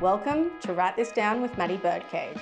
Welcome to Write This Down with Maddie Birdcage.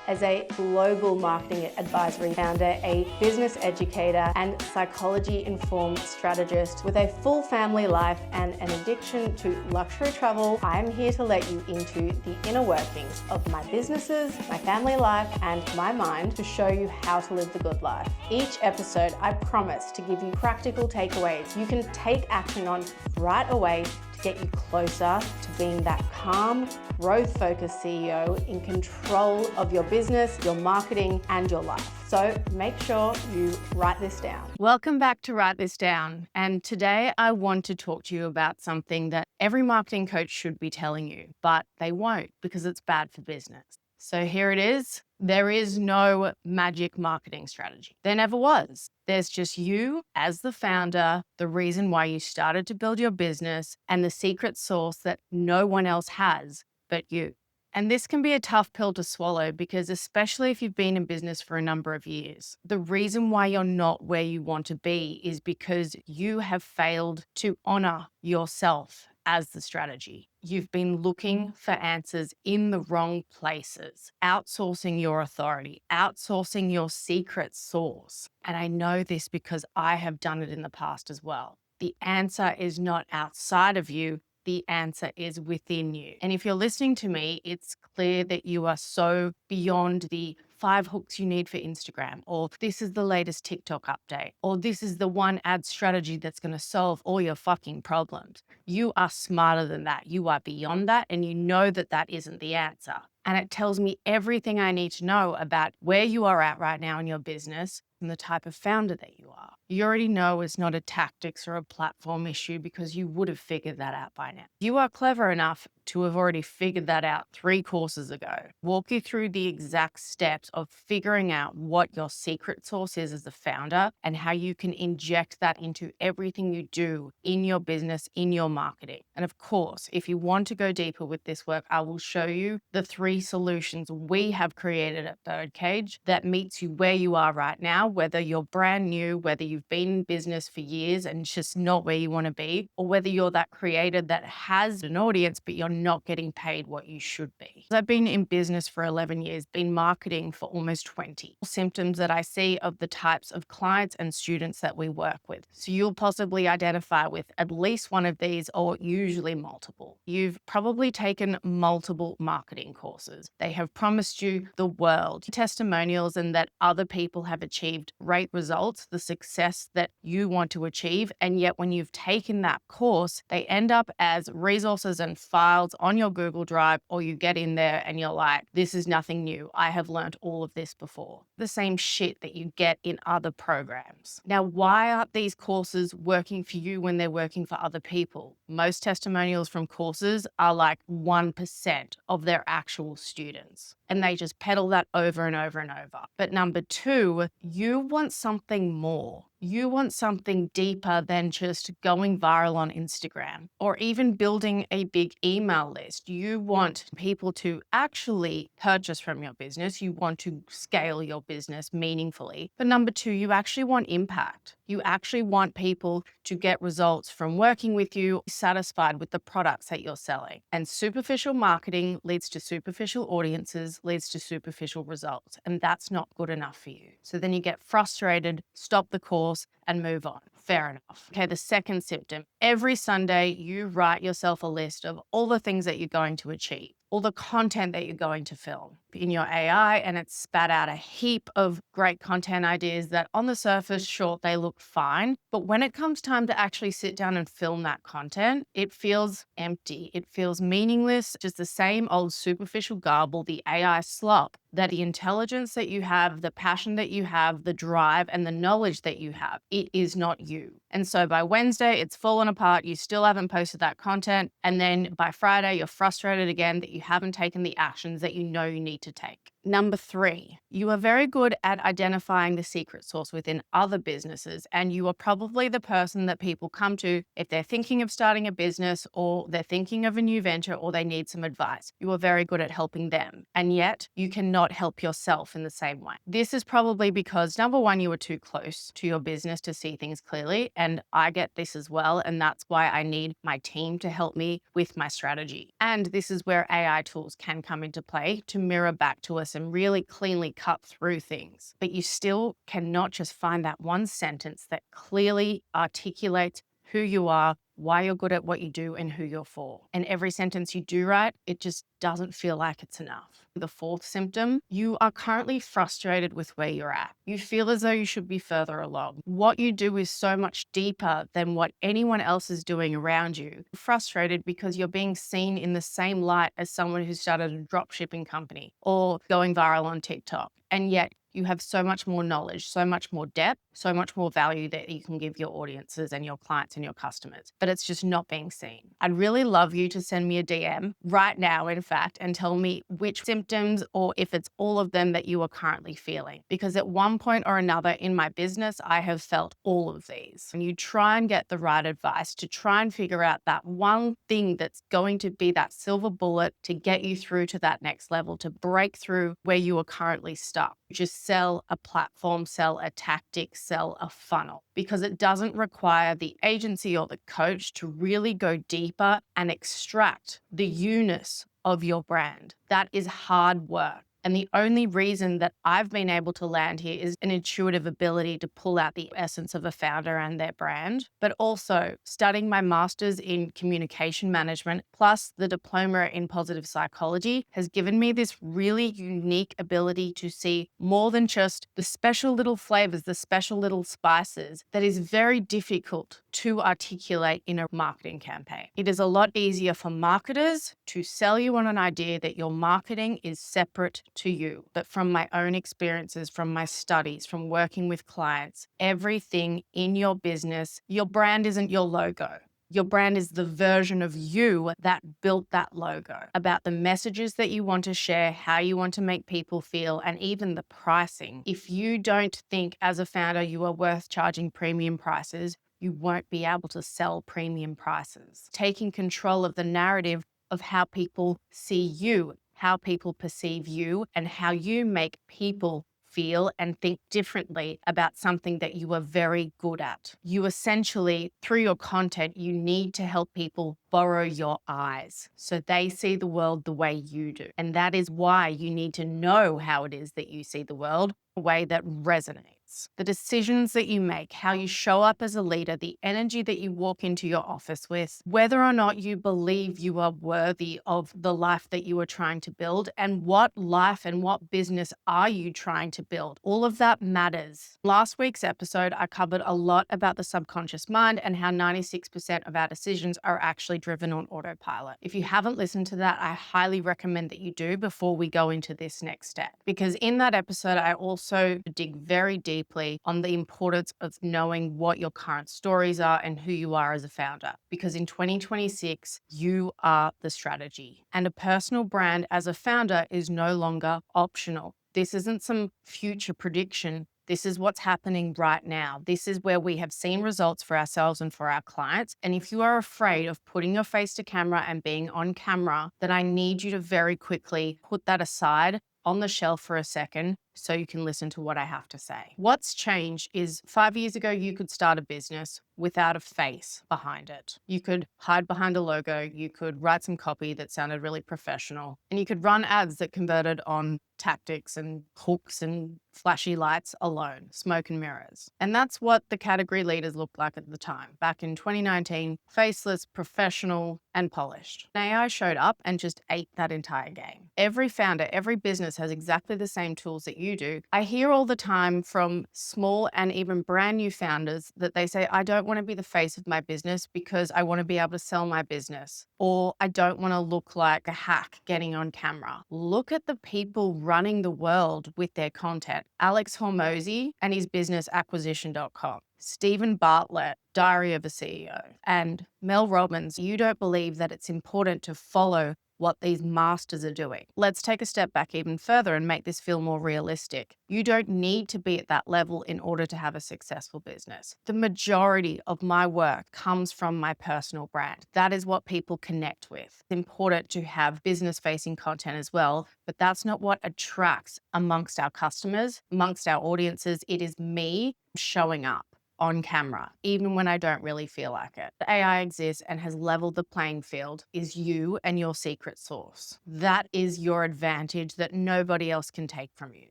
As a global marketing advisory founder, a business educator, and psychology-informed strategist with a full family life and an addiction to luxury travel, I'm here to let you into the inner workings of my businesses, my family life, and my mind to show you how to live the good life. Each episode, I promise to give you practical takeaways you can take action on right away to get you closer to being that calm, growth-focused CEO in control of your business, your marketing, and your life. So make sure you write this down. Welcome back to Write This Down. And today I want to talk to you about something that every marketing coach should be telling you, but they won't because it's bad for business. So here it is. There is no magic marketing strategy. There never was. There's just you as the founder, the reason why you started to build your business, and the secret sauce that no one else has but you. And this can be a tough pill to swallow because especially if you've been in business for a number of years, the reason why you're not where you want to be is because you have failed to honor yourself as the strategy. You've been looking for answers in the wrong places, outsourcing your authority, outsourcing your secret sauce. And I know this because I have done it in the past as well. The answer is not outside of you. The answer is within you. And if you're listening to me, it's clear that you are so beyond the 5 hooks you need for Instagram, or this is the latest TikTok update, or this is the one ad strategy that's going to solve all your fucking problems. You are smarter than that. You are beyond that, and you know that that isn't the answer. And it tells me everything I need to know about where you are at right now in your business and the type of founder that you are. You already know it's not a tactics or a platform issue because you would have figured that out by now. You are clever enough to have already figured that out 3 courses ago. Walk you through the exact steps of figuring out what your secret sauce is as a founder and how you can inject that into everything you do in your business, in your marketing. And of course, if you want to go deeper with this work, I will show you the 3 solutions we have created at Birdcage that meets you where you are right now, whether you're brand new, whether you've been in business for years and it's just not where you want to be, or whether you're that creator that has an audience, but you're not getting paid what you should be. I've been in business for 11 years, been marketing for almost 20. Symptoms that I see of the types of clients and students that we work with. So you'll possibly identify with at least one of these or usually multiple. You've probably taken multiple marketing courses. They have promised you the world, testimonials, and that other people have achieved great results, the success that you want to achieve. And yet when you've taken that course, they end up as resources and files on your Google Drive, or you get in there and you're like, this is nothing new. I have learned all of this before. The same shit that you get in other programs. Now, why aren't these courses working for you when they're working for other people? Most testimonials from courses are like 1% of their actual students. And they just peddle that over and over and over. But number 2, you want something more. You want something deeper than just going viral on Instagram or even building a big email list. You want people to actually purchase from your business. You want to scale your business meaningfully. But number 2, you actually want impact. You actually want people to get results from working with you, satisfied with the products that you're selling. And superficial marketing leads to superficial audiences, leads to superficial results. And that's not good enough for you. So then you get frustrated, stop the course, and move on. Fair enough. Okay, the second symptom. Every Sunday, you write yourself a list of all the things that you're going to achieve, all the content that you're going to film in your AI, and it's spat out a heap of great content ideas that on the surface, sure, they look fine. But when it comes time to actually sit down and film that content, it feels empty. It feels meaningless, just the same old superficial garble, the AI slop, that the intelligence that you have, the passion that you have, the drive and the knowledge that you have, it is not you. And so by Wednesday, it's fallen apart. You still haven't posted that content. And then by Friday, you're frustrated again that you haven't taken the actions that you know you need need to take. Number 3, you are very good at identifying the secret sauce within other businesses, and you are probably the person that people come to if they're thinking of starting a business or they're thinking of a new venture or they need some advice. You are very good at helping them, and yet you cannot help yourself in the same way. This is probably because, number 1, you are too close to your business to see things clearly, and I get this as well, and that's why I need my team to help me with my strategy. And this is where AI tools can come into play to mirror back to us and really cleanly cut through things. But you still cannot just find that one sentence that clearly articulates who you are, why you're good at what you do, and who you're for. And every sentence you do write, it just doesn't feel like it's enough. The 4th symptom, you are currently frustrated with where you're at. You feel as though you should be further along. What you do is so much deeper than what anyone else is doing around you. You're frustrated because you're being seen in the same light as someone who started a drop shipping company or going viral on TikTok. And yet you have so much more knowledge, so much more depth, so much more value that you can give your audiences and your clients and your customers, but it's just not being seen. I'd really love you to send me a DM right now, in fact, and tell me which symptoms or if it's all of them that you are currently feeling. Because at one point or another in my business, I have felt all of these. And you try and get the right advice to try and figure out that one thing that's going to be that silver bullet to get you through to that next level, to break through where you are currently stuck. Just sell a platform, sell a tactic, sell a funnel, because it doesn't require the agency or the coach to really go deeper and extract the you-ness of your brand. That is hard work. And the only reason that I've been able to land here is an intuitive ability to pull out the essence of a founder and their brand, but also studying my master's in communication management plus the diploma in positive psychology has given me this really unique ability to see more than just the special little flavors, the special little spices that is very difficult to articulate in a marketing campaign. It is a lot easier for marketers to sell you on an idea that your marketing is separate to you. But from my own experiences, from my studies, from working with clients, everything in your business, your brand isn't your logo. Your brand is the version of you that built that logo, about the messages that you want to share, how you want to make people feel, and even the pricing. If you don't think as a founder you are worth charging premium prices, you won't be able to sell premium prices. Taking control of the narrative of how people see you, how people perceive you, and how you make people feel and think differently about something that you are very good at. You essentially, through your content, you need to help people borrow your eyes so they see the world the way you do. And that is why you need to know how it is that you see the world, a way that resonates. The decisions that you make, how you show up as a leader, the energy that you walk into your office with, whether or not you believe you are worthy of the life that you are trying to build, and what life and what business are you trying to build. All of that matters. Last week's episode, I covered a lot about the subconscious mind and how 96% of our decisions are actually driven on autopilot. If you haven't listened to that, I highly recommend that you do before we go into this next step. Because in that episode, I also dig very deeply on the importance of knowing what your current stories are and who you are as a founder. Because in 2026, you are the strategy. And a personal brand as a founder is no longer optional. This isn't some future prediction. This is what's happening right now. This is where we have seen results for ourselves and for our clients. And if you are afraid of putting your face to camera and being on camera, then I need you to very quickly put that aside on the shelf for a second so you can listen to what I have to say. What's changed is 5 years ago, you could start a business without a face behind it. You could hide behind a logo, you could write some copy that sounded really professional, and you could run ads that converted on tactics and hooks and flashy lights alone, smoke and mirrors. And that's what the category leaders looked like at the time. Back in 2019, faceless, professional, and polished. AI showed up and just ate that entire game. Every founder, every business has exactly the same tools that you do. I hear all the time from small and even brand new founders that they say, I don't want to be the face of my business because I want to be able to sell my business, or I don't want to look like a hack getting on camera. Look at the people running the world with their content. Alex Hormozy and his business acquisition.com. Stephen Bartlett, Diary of a CEO, and Mel Robbins. You don't believe that it's important to follow what these masters are doing. Let's take a step back even further and make this feel more realistic. You don't need to be at that level in order to have a successful business. The majority of my work comes from my personal brand. That is what people connect with. It's important to have business-facing content as well, but that's not what attracts amongst our customers, amongst our audiences. It is me showing up on camera, even when I don't really feel like it. The AI exists and has leveled the playing field is you and your secret sauce. That is your advantage that nobody else can take from you.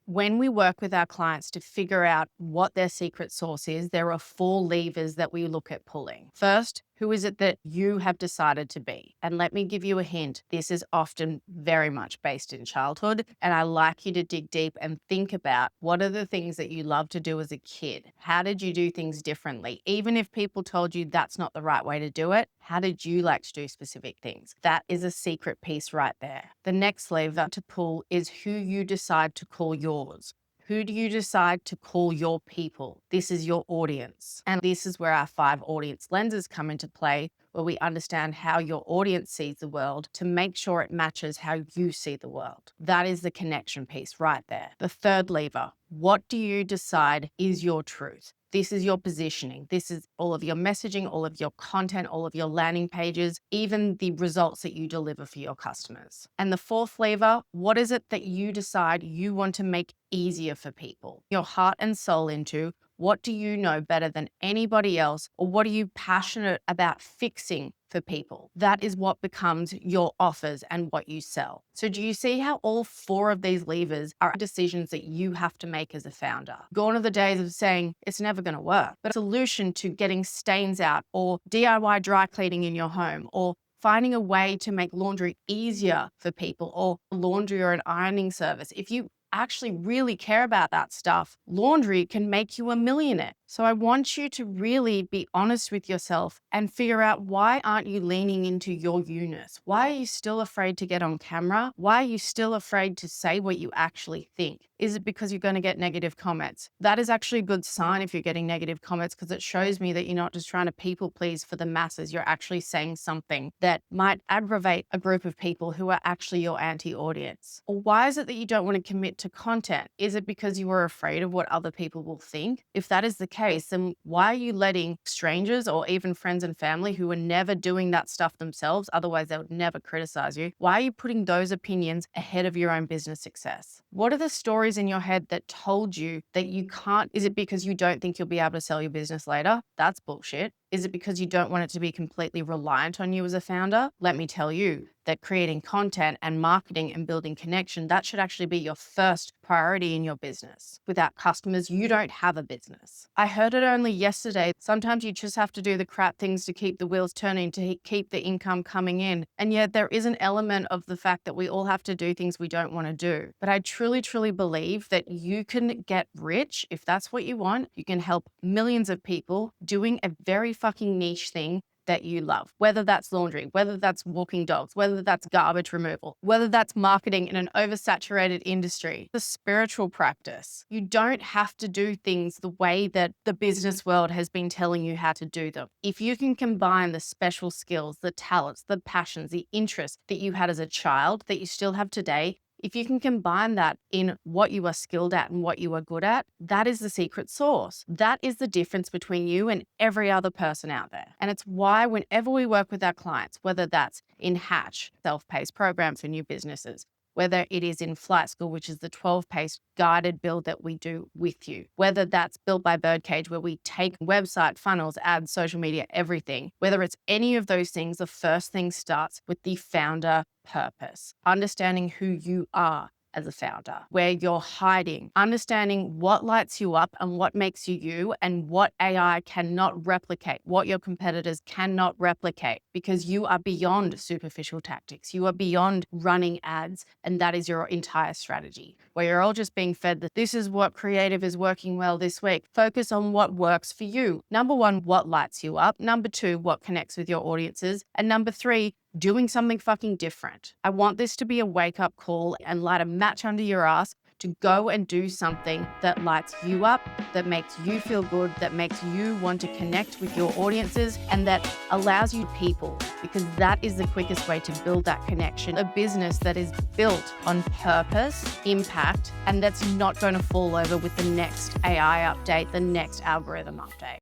When we work with our clients to figure out what their secret sauce is, there are 4 levers that we look at pulling. First, who is it that you have decided to be? And let me give you a hint. This is often very much based in childhood. And I like you to dig deep and think about what are the things that you love to do as a kid? How did you do things differently? Even if people told you that's not the right way to do it, how did you like to do specific things? That is a secret piece right there. The next lever to pull is who you decide to call yours. Who do you decide to call your people? This is your audience. And this is where our 5 audience lenses come into play, where we understand how your audience sees the world to make sure it matches how you see the world. That is the connection piece right there. The third lever, what do you decide is your truth? This is your positioning. This is all of your messaging, all of your content, all of your landing pages, even the results that you deliver for your customers. And the fourth lever, what is it that you decide you want to make easier for people? Your heart and soul into what do you know better than anybody else, or what are you passionate about fixing for people? That is what becomes your offers and what you sell. So do you see how all 4 of these levers are decisions that you have to make as a founder? Gone are the days of saying it's never going to work, but a solution to getting stains out, or DIY dry cleaning in your home, or finding a way to make laundry easier for people, or laundry or an ironing service. If you actually really care about that stuff, laundry can make you a millionaire. So I want you to really be honest with yourself and figure out, why aren't you leaning into your you-ness? Why are you still afraid to get on camera? Why are you still afraid to say what you actually think? Is it because you're going to get negative comments? That is actually a good sign if you're getting negative comments, because it shows me that you're not just trying to people please for the masses. You're actually saying something that might aggravate a group of people who are actually your anti-audience. Or why is it that you don't want to commit to content? Is it because you are afraid of what other people will think? If that is the case, then why are you letting strangers or even friends and family who are never doing that stuff themselves, otherwise they would never criticize you, why are you putting those opinions ahead of your own business success? What are the stories in your head that told you that you can't? Is it because you don't think you'll be able to sell your business later? That's bullshit. Is it because you don't want it to be completely reliant on you as a founder? Let me tell you that creating content and marketing and building connection, that should actually be your first priority in your business. Without customers, you don't have a business. I heard it only yesterday. Sometimes you just have to do the crap things to keep the wheels turning, to keep the income coming in. And yet there is an element of the fact that we all have to do things we don't want to do. But I truly, truly believe that you can get rich if that's what you want. You can help millions of people doing a very fucking niche thing that you love, whether that's laundry, whether that's walking dogs, whether that's garbage removal, whether that's marketing in an oversaturated industry, the spiritual practice. You don't have to do things the way that the business world has been telling you how to do them. If you can combine the special skills, the talents, the passions, the interests that you had as a child that you still have today, if you can combine that in what you are skilled at and what you are good at, that is the secret sauce. That is the difference between you and every other person out there. And it's why whenever we work with our clients, whether that's in Hatch, self-paced program for new businesses, whether it is in Flight School, which is the 12-page guided build that we do with you, whether that's Built by Birdcage, where we take website, funnels, ads, social media, everything, whether it's any of those things, the first thing starts with the founder purpose, understanding who you are as a founder, where you're hiding, understanding what lights you up and what makes you you, and what AI cannot replicate, what your competitors cannot replicate, because you are beyond superficial tactics. You are beyond running ads, and that is your entire strategy, where you're all just being fed that this is what creative is working well this week. Focus on what works for you. Number 1, what lights you up. Number 2, what connects with your audiences. And number 3, doing something fucking different. I want this to be a wake-up call and light a match under your ass to go and do something that lights you up, that makes you feel good, that makes you want to connect with your audiences, and that allows you people, because that is the quickest way to build that connection. A business that is built on purpose, impact, and that's not going to fall over with the next AI update, the next algorithm update.